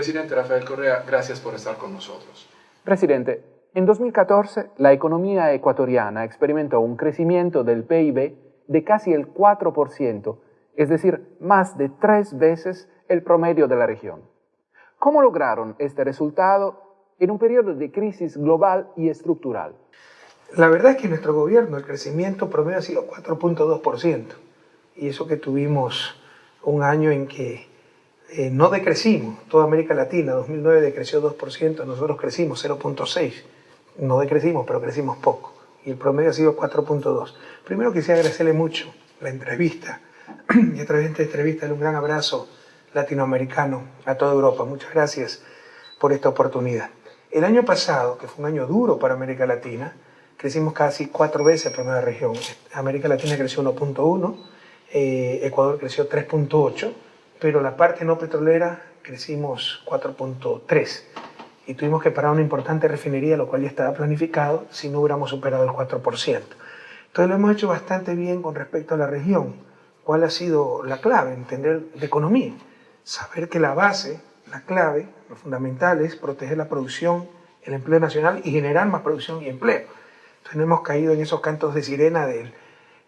Presidente Rafael Correa, gracias por estar con nosotros. Presidente, en 2014 la economía ecuatoriana experimentó un crecimiento del PIB de casi el 4%, es decir, más de 3 veces el promedio de la región. ¿Cómo lograron este resultado en un periodo de crisis global y estructural? La verdad es que en nuestro gobierno el crecimiento promedio ha sido 4.2%. Y eso que tuvimos un año en que no decrecimos. Toda América Latina, 2009 decreció 2%, nosotros crecimos 0.6%. No decrecimos, pero crecimos poco. Y el promedio ha sido 4.2%. Primero quisiera agradecerle mucho la entrevista. Y a través de esta entrevista darle un gran abrazo latinoamericano a toda Europa. Muchas gracias por esta oportunidad. El año pasado, que fue un año duro para América Latina, crecimos casi 4 veces el promedio de la región. América Latina creció 1.1%, Ecuador creció 3.8%, pero la parte no petrolera crecimos 4.3%. Y tuvimos que parar una importante refinería, lo cual ya estaba planificado, si no hubiéramos superado el 4%. Entonces lo hemos hecho bastante bien con respecto a la región. ¿Cuál ha sido la clave? Entender de economía. Saber que la base, la clave, lo fundamental es proteger la producción, el empleo nacional y generar más producción y empleo. Entonces no hemos caído en esos cantos de sirena del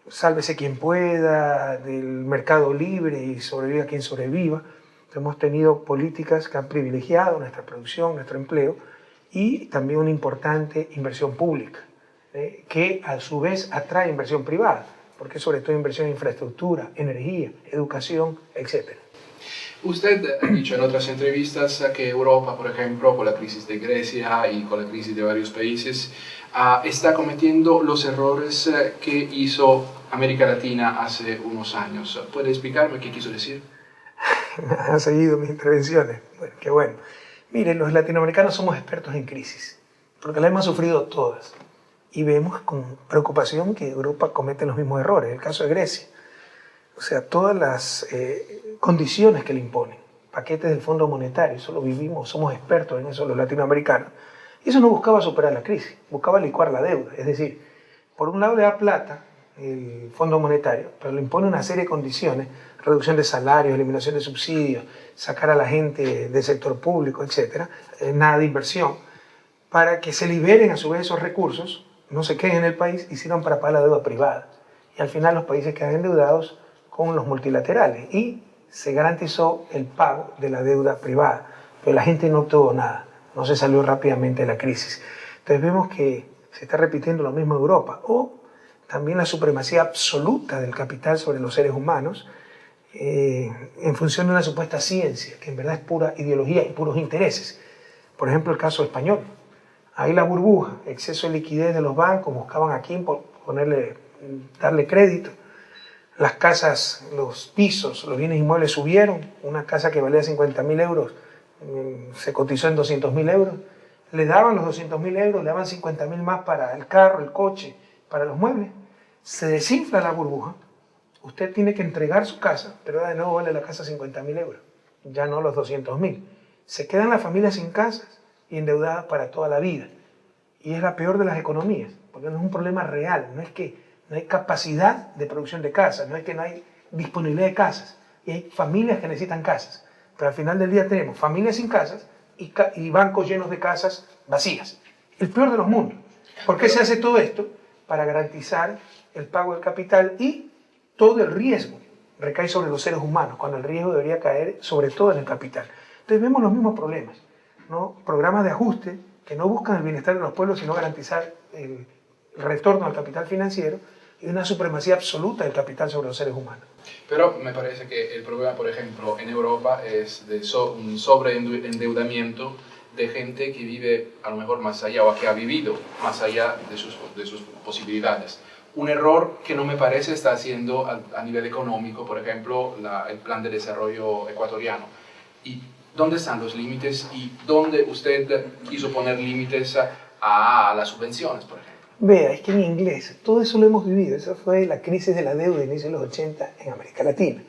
sálvese quien pueda, del mercado libre y sobreviva quien sobreviva. Entonces, hemos tenido políticas que han privilegiado nuestra producción, nuestro empleo y también una importante inversión pública, que a su vez atrae inversión privada, porque sobre todo inversión en infraestructura, energía, educación, etc. Usted ha dicho en otras entrevistas que Europa, por ejemplo, con la crisis de Grecia y con la crisis de varios países, está cometiendo los errores que hizo América Latina hace unos años. ¿Puede explicarme qué quiso decir? Han seguido mis intervenciones. Bueno, qué bueno. Miren, los latinoamericanos somos expertos en crisis, porque las hemos sufrido todas. Y vemos con preocupación que Europa comete los mismos errores. El caso de Grecia. O sea, todas las condiciones que le imponen, paquetes del Fondo Monetario, eso lo vivimos, somos expertos en eso los latinoamericanos. Y eso no buscaba superar la crisis, buscaba licuar la deuda. Es decir, por un lado le da plata el Fondo Monetario, pero le impone una serie de condiciones, reducción de salarios, eliminación de subsidios, sacar a la gente del sector público, etc., nada de inversión, para que se liberen a su vez esos recursos, no se queden en el país y sirvan para pagar la deuda privada. Y al final los países quedan endeudados con los multilaterales y se garantizó el pago de la deuda privada, pero la gente no obtuvo nada, no se salió rápidamente de la crisis. Entonces vemos que se está repitiendo lo mismo en Europa, o también la supremacía absoluta del capital sobre los seres humanos en función de una supuesta ciencia, que en verdad es pura ideología y puros intereses. Por ejemplo, el caso español. Ahí la burbuja, exceso de liquidez de los bancos, buscaban a quién darle crédito. Las casas, los pisos, los bienes inmuebles subieron. Una casa que valía 50.000 euros se cotizó en 200.000 euros. Le daban los 200.000 euros, le daban 50.000 más para el carro, el coche, para los muebles. Se desinfla la burbuja. Usted tiene que entregar su casa, pero de nuevo vale la casa 50.000 euros. Ya no los 200.000. Se quedan las familias sin casas y endeudadas para toda la vida. Y es la peor de las economías, porque no es un problema real. No es que no hay capacidad de producción de casas, no es que no hay disponibilidad de casas. Y hay familias que necesitan casas. Pero al final del día tenemos familias sin casas y bancos llenos de casas vacías. El peor de los mundos. ¿Por qué se hace todo esto? Para garantizar el pago del capital y todo el riesgo recae sobre los seres humanos, cuando el riesgo debería caer sobre todo en el capital. Entonces vemos los mismos problemas, ¿no? Programas de ajuste que no buscan el bienestar de los pueblos, sino garantizar el retorno al capital financiero y una supremacía absoluta del capital sobre los seres humanos. Pero me parece que el problema, por ejemplo, en Europa es de un sobreendeudamiento de gente que vive a lo mejor más allá o que ha vivido más allá de sus posibilidades. Un error que no me parece está haciendo a nivel económico, por ejemplo, el plan de desarrollo ecuatoriano. ¿Y dónde están los límites y dónde usted quiso poner límites a las subvenciones, por ejemplo? Vea, es que en inglés, todo eso lo hemos vivido. Esa fue la crisis de la deuda de inicio de los 80 en América Latina.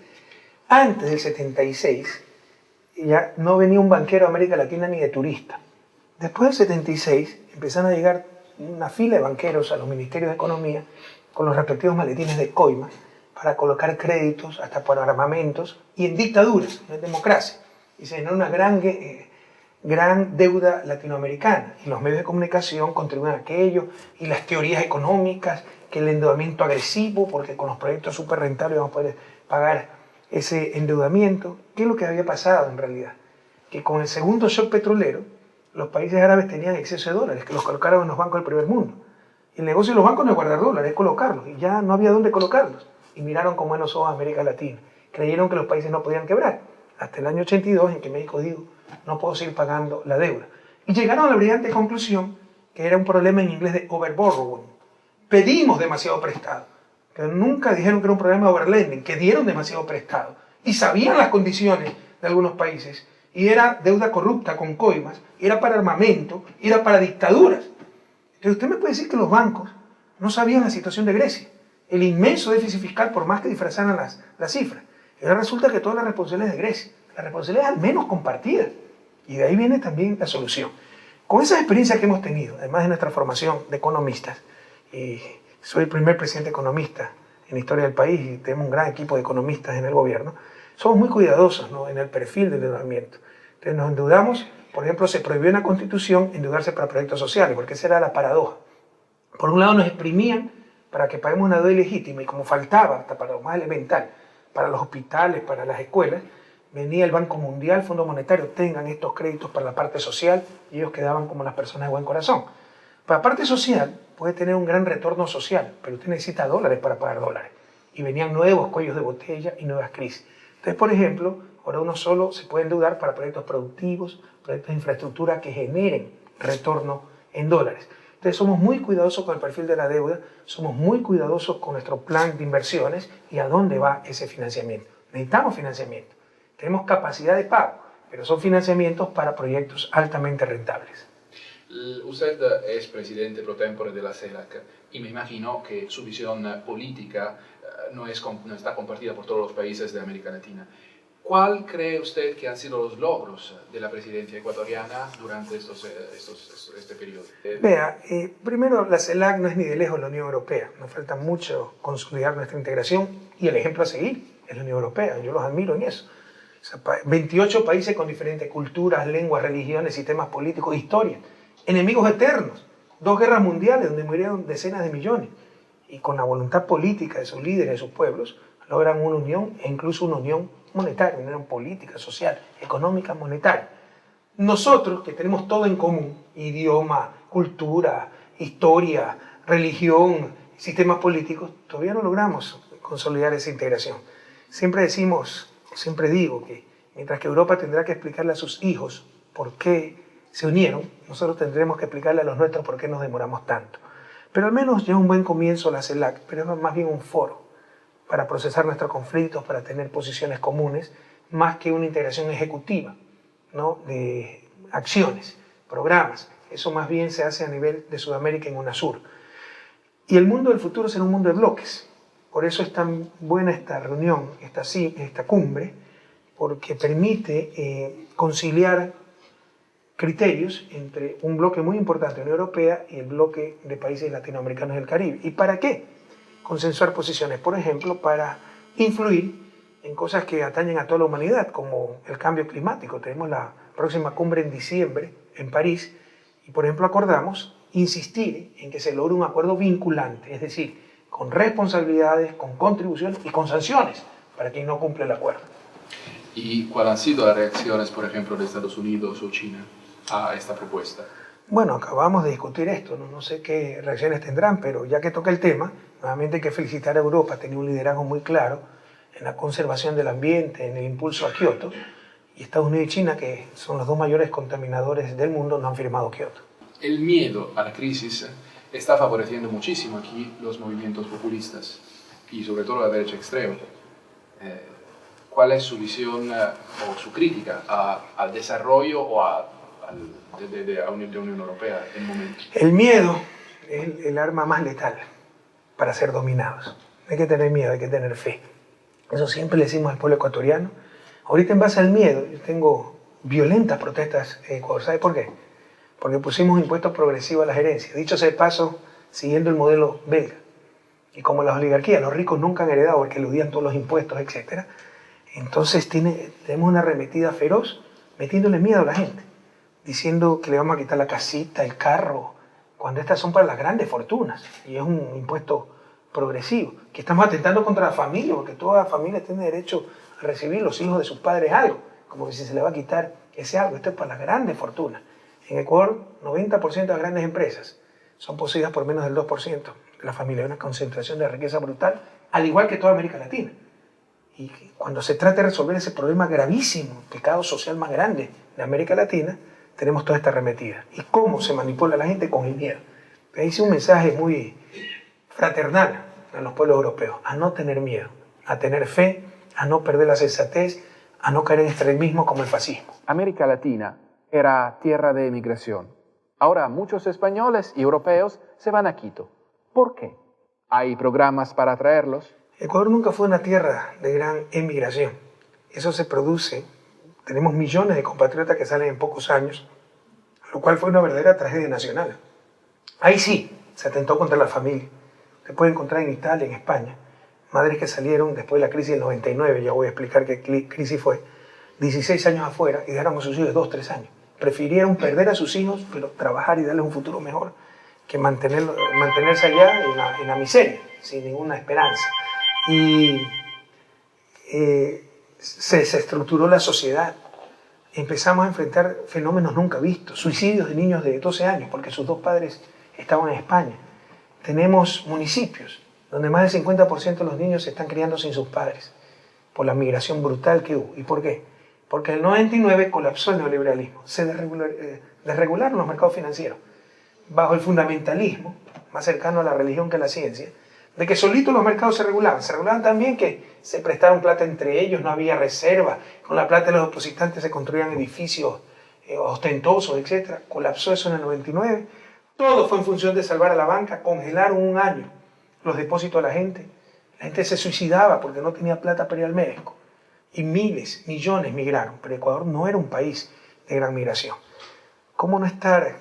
Antes del 76, ya no venía un banquero a América Latina ni de turista. Después del 76, empezaron a llegar una fila de banqueros a los ministerios de Economía con los respectivos maletines de coima para colocar créditos hasta por armamentos y en dictaduras, no en democracia. Y se generó una gran gran deuda latinoamericana y los medios de comunicación contribuyen a aquello y las teorías económicas, que el endeudamiento agresivo, porque con los proyectos súper rentables vamos a poder pagar ese endeudamiento. ¿Qué es lo que había pasado en realidad? Que con el segundo shock petrolero, los países árabes tenían exceso de dólares, que los colocaron en los bancos del primer mundo. Y el negocio de los bancos no es guardar dólares, es colocarlos, y ya no había dónde colocarlos. Y miraron con buenos ojos a América Latina. Creyeron que los países no podían quebrar. Hasta el año 82, en que México dijo, no puedo seguir pagando la deuda. Y llegaron a la brillante conclusión que era un problema en inglés de overborrowing. Pedimos demasiado prestado. Pero nunca dijeron que era un problema de overlending, que dieron demasiado prestado. Y sabían las condiciones de algunos países. Y era deuda corrupta con coimas, era para armamento, era para dictaduras. Entonces usted me puede decir que los bancos no sabían la situación de Grecia. El inmenso déficit fiscal, por más que disfrazaran las cifras. Y ahora resulta que todas las responsabilidades de Grecia, las responsabilidades al menos compartidas. Y de ahí viene también la solución. Con esas experiencias que hemos tenido, además de nuestra formación de economistas, y soy el primer presidente economista en la historia del país y tenemos un gran equipo de economistas en el gobierno, somos muy cuidadosos, ¿no?, en el perfil del endeudamiento. Entonces nos endeudamos, por ejemplo, se prohibió en la Constitución endeudarse para proyectos sociales, porque esa era la paradoja. Por un lado nos exprimían para que paguemos una deuda ilegítima y como faltaba, hasta para lo más elemental, para los hospitales, para las escuelas, venía el Banco Mundial, Fondo Monetario, tengan estos créditos para la parte social y ellos quedaban como las personas de buen corazón. Para la parte social puede tener un gran retorno social, pero usted necesita dólares para pagar dólares. Y venían nuevos cuellos de botella y nuevas crisis. Entonces, por ejemplo, ahora uno solo se puede endeudar para proyectos productivos, proyectos de infraestructura que generen retorno en dólares. Entonces somos muy cuidadosos con el perfil de la deuda, somos muy cuidadosos con nuestro plan de inversiones y a dónde va ese financiamiento. Necesitamos financiamiento, tenemos capacidad de pago, pero son financiamientos para proyectos altamente rentables. Usted es presidente pro tempore de la CELAC y me imagino que su visión política no está compartida por todos los países de América Latina. ¿Cuál cree usted que han sido los logros de la presidencia ecuatoriana durante este periodo? Vea, primero la CELAC no es ni de lejos la Unión Europea. Nos falta mucho consolidar nuestra integración y el ejemplo a seguir es la Unión Europea. Yo los admiro en eso. O sea, 28 países con diferentes culturas, lenguas, religiones, sistemas políticos, historia. Enemigos eternos. 2 guerras mundiales donde murieron decenas de millones. Y con la voluntad política de sus líderes, de sus pueblos, logran una unión e incluso una unión monetaria, una unión política, social, económica, monetaria. Nosotros, que tenemos todo en común, idioma, cultura, historia, religión, sistemas políticos, todavía no logramos consolidar esa integración. Siempre decimos, siempre digo que mientras que Europa tendrá que explicarle a sus hijos por qué se unieron, nosotros tendremos que explicarle a los nuestros por qué nos demoramos tanto. Pero al menos ya un buen comienzo la CELAC, pero es más bien un foro para procesar nuestros conflictos, para tener posiciones comunes, más que una integración ejecutiva, ¿no?, de acciones, programas. Eso más bien se hace a nivel de Sudamérica en UNASUR. Y el mundo del futuro será un mundo de bloques. Por eso es tan buena esta reunión, esta cumbre, porque permite conciliar criterios entre un bloque muy importante, la Unión Europea, y el bloque de países latinoamericanos del Caribe. ¿Y para qué? Consensuar posiciones, por ejemplo, para influir en cosas que atañen a toda la humanidad, como el cambio climático. Tenemos la próxima cumbre en diciembre en París y, por ejemplo, acordamos insistir en que se logre un acuerdo vinculante, es decir, con responsabilidades, con contribuciones y con sanciones para quien no cumple el acuerdo. ¿Y cuáles han sido las reacciones, por ejemplo, de Estados Unidos o China a esta propuesta? Bueno, acabamos de discutir esto, no sé qué reacciones tendrán, pero ya que toca el tema, nuevamente hay que felicitar a Europa, ha tenido un liderazgo muy claro en la conservación del ambiente, en el impulso a Kioto, y Estados Unidos y China, que son los 2 mayores contaminadores del mundo, no han firmado Kioto. El miedo a la crisis está favoreciendo muchísimo aquí los movimientos populistas y sobre todo la derecha extrema. ¿Cuál es su visión o su crítica al desarrollo o de la Unión Europea en el momento? El miedo es el arma más letal para ser dominados. No hay que tener miedo, hay que tener fe. Eso siempre le decimos al pueblo ecuatoriano. Ahorita en base al miedo, yo tengo violentas protestas en Ecuador. ¿Sabe por qué? Porque pusimos impuestos progresivos a las herencias. Dicho sea de paso, siguiendo el modelo belga. Y como las oligarquías, los ricos nunca han heredado porque eludían todos los impuestos, etc. Entonces tenemos una arremetida feroz metiéndole miedo a la gente. diciendo que le vamos a quitar la casita, el carro, cuando estas son para las grandes fortunas y es un impuesto progresivo, que estamos atentando contra la familia, porque toda familia tiene derecho a recibir los hijos de sus padres algo, como que si se le va a quitar ese algo. Esto es para las grandes fortunas. En Ecuador, 90% de las grandes empresas son poseídas por menos del 2% de la familia. Hay una concentración de riqueza brutal, al igual que toda América Latina. Y cuando se trata de resolver ese problema gravísimo, el pecado social más grande de América Latina, tenemos toda esta arremetida. ¿Y cómo se manipula a la gente? Con el miedo. Ahí hice un mensaje muy fraternal a los pueblos europeos, a no tener miedo, a tener fe, a no perder la sensatez, a no caer en extremismo como el fascismo. América Latina era tierra de emigración. Ahora muchos españoles y europeos se van a Quito. ¿Por qué? ¿Hay programas para atraerlos? Ecuador nunca fue una tierra de gran emigración. Eso se produce. Tenemos millones de compatriotas que salen en pocos años, lo cual fue una verdadera tragedia nacional. Ahí sí, se atentó contra la familia. Se puede encontrar en Italia, en España, madres que salieron después de la crisis del 99, ya voy a explicar qué crisis fue, 16 años afuera y dejaron a sus hijos 2, 3 años. Prefirieron perder a sus hijos, pero trabajar y darles un futuro mejor, que mantenerse allá en la miseria, sin ninguna esperanza. Y se estructuró la sociedad. Empezamos a enfrentar fenómenos nunca vistos, suicidios de niños de 12 años, porque sus dos padres estaban en España. Tenemos municipios donde más del 50% de los niños se están criando sin sus padres, por la migración brutal que hubo. ¿Y por qué? Porque en el 99 colapsó el neoliberalismo, se desregularon los mercados financieros, bajo el fundamentalismo, más cercano a la religión que a la ciencia, de que solitos los mercados se regulaban también que se prestaron plata entre ellos, no había reserva, con la plata de los depositantes se construían edificios ostentosos, etc. Colapsó eso en el 99, todo fue en función de salvar a la banca, congelaron un año los depósitos de la gente se suicidaba porque no tenía plata para ir al médico, y miles, millones migraron, pero Ecuador no era un país de gran migración. ¿Cómo no estar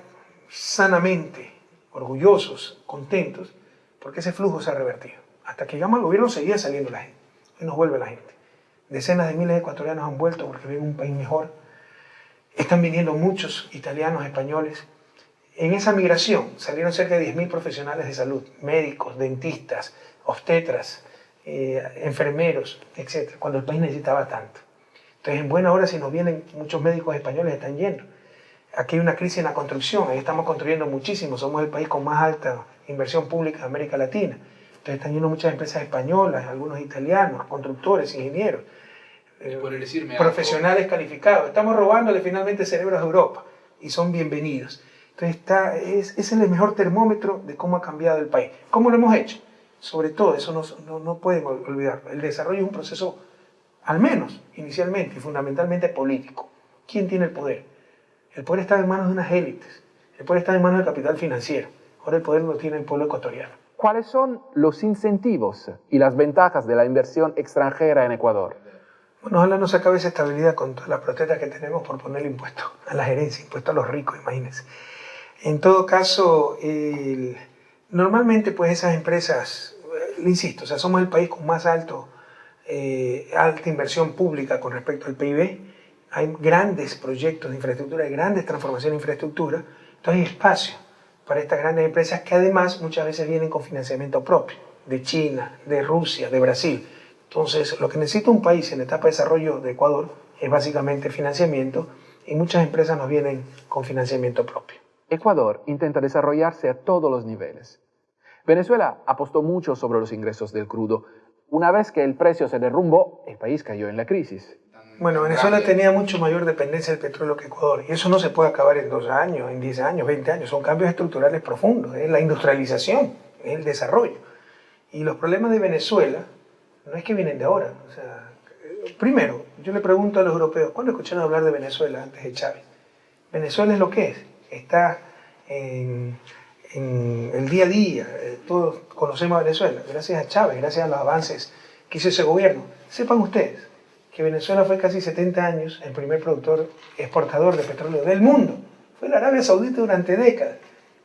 sanamente orgullosos, contentos? Porque ese flujo se ha revertido. Hasta que llegamos al gobierno seguía saliendo la gente. Hoy nos vuelve la gente. Decenas de miles de ecuatorianos han vuelto porque ven un país mejor. Están viniendo muchos italianos, españoles. En esa migración salieron cerca de 10.000 profesionales de salud, médicos, dentistas, obstetras, enfermeros, etc., cuando el país necesitaba tanto. Entonces, en buena hora, si nos vienen muchos médicos españoles, están yendo. Aquí hay una crisis en la construcción, ahí estamos construyendo muchísimo, somos el país con más alta inversión pública de América Latina. Entonces están yendo muchas empresas españolas, algunos italianos, constructores, ingenieros, profesionales calificados. Estamos robándole finalmente cerebros a Europa y son bienvenidos. Entonces ese es el mejor termómetro de cómo ha cambiado el país. ¿Cómo lo hemos hecho? Sobre todo, eso no pueden olvidar. El desarrollo es un proceso, al menos inicialmente y fundamentalmente político. ¿Quién tiene el poder? El poder está en manos de unas élites. El poder está en manos del capital financiero. Ahora el poder lo tiene el pueblo ecuatoriano. ¿Cuáles son los incentivos y las ventajas de la inversión extranjera en Ecuador? Bueno, ojalá no se acabe esa estabilidad con todas las protestas que tenemos por poner impuestos a la gerencia, impuestos a los ricos, imagínense. En todo caso, normalmente pues esas empresas, le insisto, o sea, somos el país con más alta inversión pública con respecto al PIB. Hay grandes proyectos de infraestructura, hay grandes transformaciones de infraestructura, entonces hay espacio para estas grandes empresas que además muchas veces vienen con financiamiento propio, de China, de Rusia, de Brasil. Entonces, lo que necesita un país en la etapa de desarrollo de Ecuador es básicamente financiamiento, y muchas empresas nos vienen con financiamiento propio. Ecuador intenta desarrollarse a todos los niveles. Venezuela apostó mucho sobre los ingresos del crudo. Una vez que el precio se derrumbó, el país cayó en la crisis. Bueno, Venezuela tenía mucho mayor dependencia del petróleo que Ecuador, y eso no se puede acabar en 2 años, en 10 años, 20 años. Son cambios estructurales profundos, es la industrialización, es el desarrollo. Y los problemas de Venezuela no es que vienen de ahora. O sea, primero, yo le pregunto a los europeos, ¿cuándo escucharon hablar de Venezuela antes de Chávez? Venezuela es lo que es, está en el día a día, todos conocemos a Venezuela, gracias a Chávez, gracias a los avances que hizo ese gobierno. Sepan ustedes que Venezuela fue casi 70 años el primer productor exportador de petróleo del mundo. Fue la Arabia Saudita durante décadas.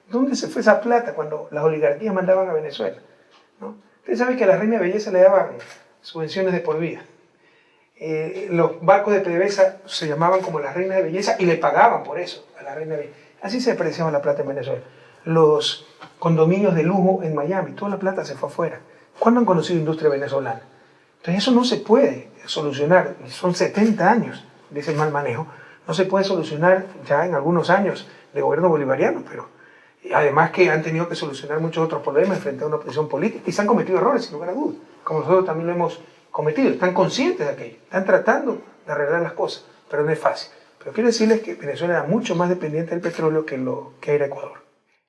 ¿Dónde se fue esa plata cuando las oligarquías mandaban a Venezuela? ¿No? Ustedes saben que a la reina de belleza le daban subvenciones de por vida. Los barcos de PDVSA se llamaban como las reinas de belleza y le pagaban por eso a la reina de belleza. Así se apreciaba la plata en Venezuela. Los condominios de lujo en Miami, toda la plata se fue afuera. ¿Cuándo han conocido industria venezolana? Entonces eso no se puede solucionar. Son 70 años de ese mal manejo. No se puede solucionar ya en algunos años de gobierno bolivariano, pero además que han tenido que solucionar muchos otros problemas frente a una oposición política y se han cometido errores, sin lugar a dudas, como nosotros también lo hemos cometido. Están conscientes de aquello, están tratando de arreglar las cosas, pero no es fácil. Pero quiero decirles que Venezuela era mucho más dependiente del petróleo que era Ecuador.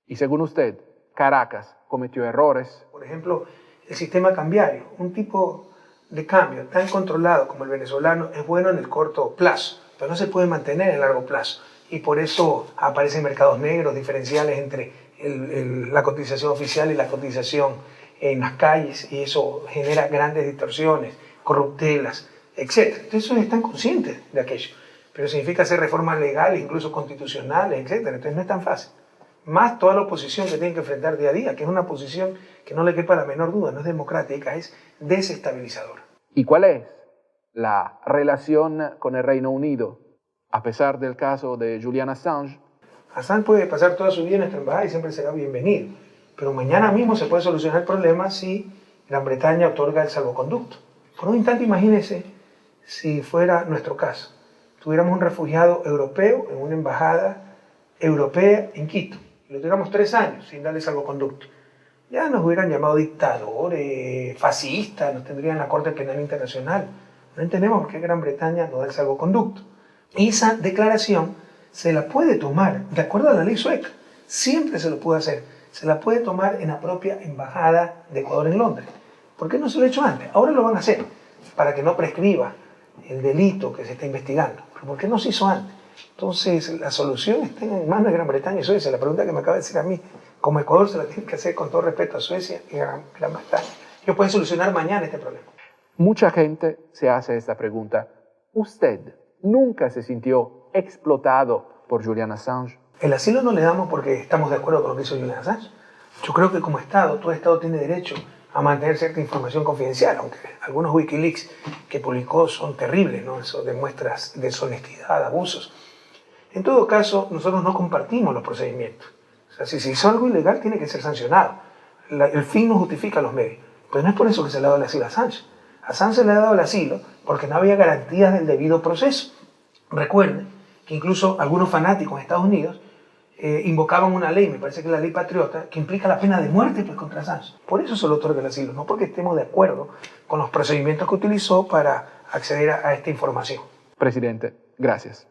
Y según usted, Caracas cometió errores. Por ejemplo, el sistema cambiario, un tipo de cambio tan controlado como el venezolano es bueno en el corto plazo, pero no se puede mantener en el largo plazo. Y por eso aparecen mercados negros, diferenciales entre la cotización oficial y la cotización en las calles, y eso genera grandes distorsiones, corruptelas, etc. Entonces están conscientes de aquello, pero significa hacer reformas legales, incluso constitucionales, etc. Entonces no es tan fácil. Más toda la oposición que tienen que enfrentar día a día, que es una oposición que no le quepa la menor duda, no es democrática, es desestabilizadora. ¿Y cuál es la relación con el Reino Unido? A pesar del caso de Julian Assange. Assange puede pasar toda su vida en nuestra embajada y siempre será bienvenido, pero mañana mismo se puede solucionar el problema si Gran Bretaña otorga el salvoconducto. Por un instante imagínese si fuera nuestro caso. Tuviéramos un refugiado europeo en una embajada europea en Quito y lo tuviéramos 3 años sin darle salvoconducto. Ya nos hubieran llamado dictadores, fascistas, nos tendrían la Corte Penal Internacional. No entendemos por qué Gran Bretaña no da el salvoconducto. Y esa declaración se la puede tomar, de acuerdo a la ley sueca, siempre se lo puede hacer, se la puede tomar en la propia embajada de Ecuador en Londres. ¿Por qué no se lo ha hecho antes? Ahora lo van a hacer, para que no prescriba el delito que se está investigando. ¿Pero por qué no se hizo antes? Entonces, la solución está en manos de Gran Bretaña y Suecia. La pregunta que me acaba de decir a mí, como Ecuador se la tiene que hacer con todo respeto a Suecia y a Gran Bretaña. Ellos pueden solucionar mañana este problema. Mucha gente se hace esta pregunta. ¿Usted nunca se sintió explotado por Julian Assange? El asilo no le damos porque estamos de acuerdo con lo que hizo Julian Assange. Yo creo que como Estado, todo Estado tiene derecho a mantener cierta información confidencial, aunque algunos Wikileaks que publicó son terribles, ¿no? Eso demuestra deshonestidad, abusos. En todo caso, nosotros no compartimos los procedimientos. O sea, si se hizo algo ilegal, tiene que ser sancionado. El fin no justifica los medios. Pero no es por eso que se le ha dado el asilo a Assange. A Assange se le ha dado el asilo porque no había garantías del debido proceso. Recuerden que incluso algunos fanáticos en Estados Unidos invocaban una ley, me parece que es la ley patriota, que implica la pena de muerte pues, contra Assange. Por eso se le otorga el asilo, no porque estemos de acuerdo con los procedimientos que utilizó para acceder a esta información. Presidente, gracias.